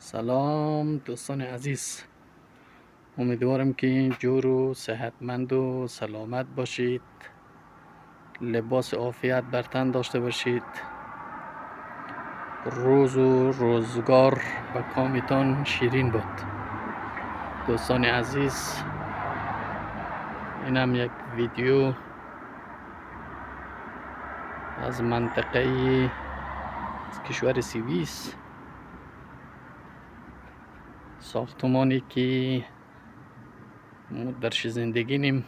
سلام دوستان عزیز، امیدوارم که جور و صحتمند و سلامت باشید. لباس عافیت بر تن داشته باشید. روز و روزگار به کامتان شیرین باد. دوستان عزیز، اینم یک ویدیو از منطقه از کشور سوئیس، ساختمانی که ما درش زندگی نیم.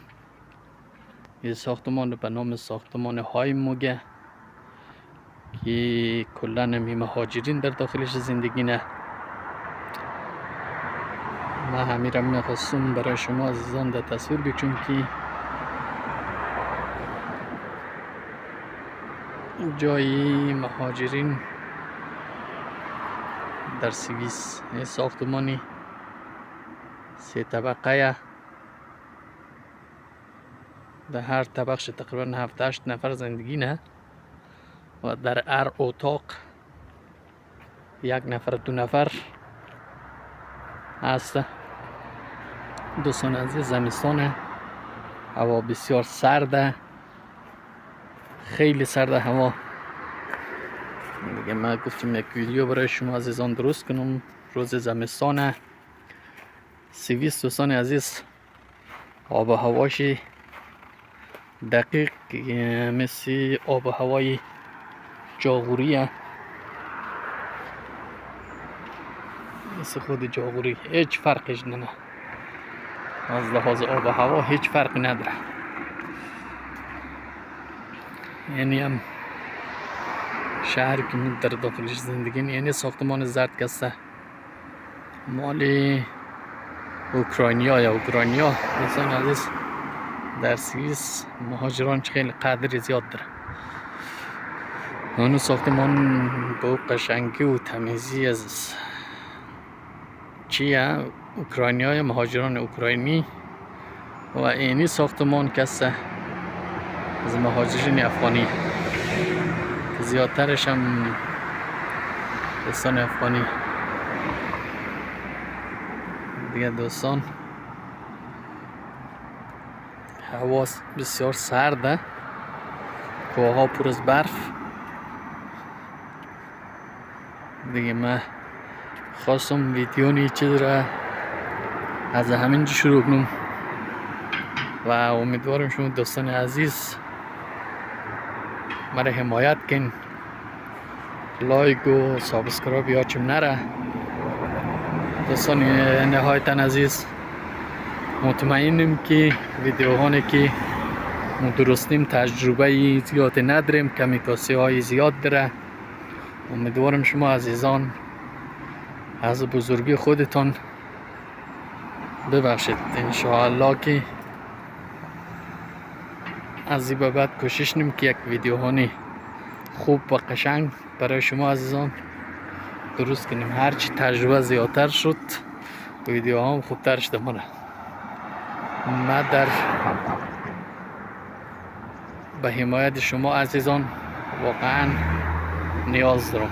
این ساختمان به نام ساختمان های موگه که کلا نمی مهاجرین در داخلش زندگی نه. من همیشه میخواستم برای شما عزیزان در تصویر بکشم که جای مهاجرین در سوئیس. این ساختمانی 3 طبقه، در هر طبقش تقریبا 7-8 نفر زندگی نه و در هر اتاق 1 نفر 2 نفر هست. دوستان عزیز، زمستان، هوا بسیار سرده، خیلی سرده هوا. دیگه من گفتم یک ویدیو برای شما عزیزان درست کنم. روز زمستان سوئیس دوستان عزیز، آب و هواش دقیق مثل آب و هوای جاغوریه، مثل خود جاغوری، هیچ فرقش نه. از لحاظ آب و هوا هیچ فرقی نداره. یعنی هم شهری که من در داخلش زندگی، یعنی ساختمان زرد کسته مال اوکراینیا یا اوکراینیا. دوستان عزیز، در سوئیس مهاجران خیلی قدر زیاد داره. اون ساختمان با قشنگی و تمیزی از چیه؟ اوکراینیا یا مهاجران اوکراینی. و اینی ساختمان کسته از مهاجرین افغانی، زیادترش هم دوستان افغانی. دیگه دوستان، هوا بسیار سرده، کوهها پر از برف. دیگه من خواستم ویدیو نی چیز را از همینجا شروع کنم و امیدوارم شما دوستان عزیز مرا حمایت کن. لایک و سابسکرایب یادتون نره. دوستان نهایتا عزیز، مطمئنم که ویدیوهایی که ما درستیم تجربه زیاد نداریم، کمیکاسی های زیاد داره. امیدوارم شما عزیزان از بزرگی خودتان ببخشید. انشاءالله که از این به بعد کوشش نیم که یک ویدیوهانی خوب و قشنگ برای شما عزیزان درست کنیم. هرچی تجربه زیادتر شد ویدیوهام خوبتر شده. من در به حمایت شما عزیزان واقعا نیاز دارم.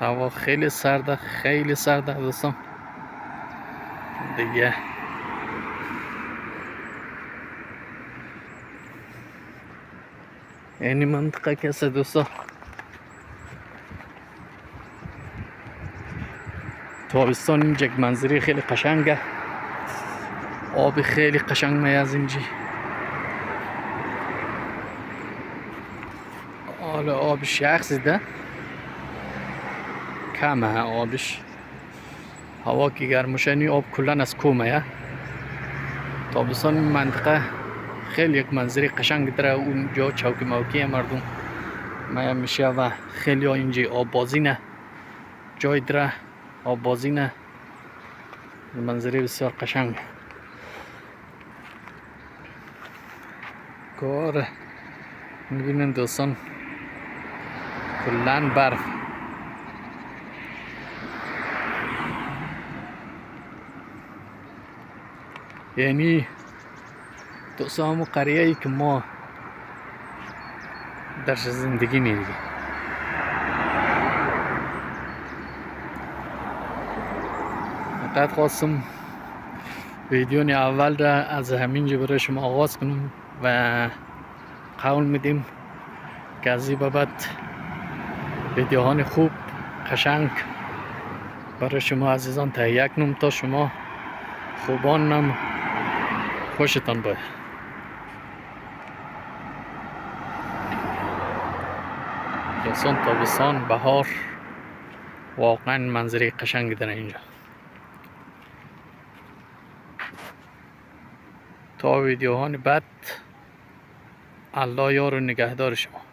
هوا خیلی سرده، خیلی سرده دوستان. دیگه یعنی منطقه کسه دوستان، تابستان اینجا یک منظره خیلی قشنگه، آب خیلی قشنگ می از اینجا. حالا آبش یخزیده، کمه آبش. هوا که گرم میشه آب کلا از کومه. تابستان این منطقه خیلی یک منظره قشنگ داره. اونجا چوکی موکی مردم مایا میشه و خیلی ها اینجا آب بازینه، جای داره آب بازینه. منظره بسیار قشنگ. کار میبینن دوستان کلان برف. یعنی دوستان قریه ای که ما در زندگی میدیم. فقط خواستم ویدیو اول را از همینجا برای شما آغاز کنم و قول میدیم که از این به بعد ویدیوهای خوب قشنگ برای شما عزیزان تهیه کنم تا شما خوبانم خوشتان باید. دوستان تابستان بهار واقعا منظره قشنگ در اینجا. تا ویدیوهای بعد الله یار و نگهدار شما.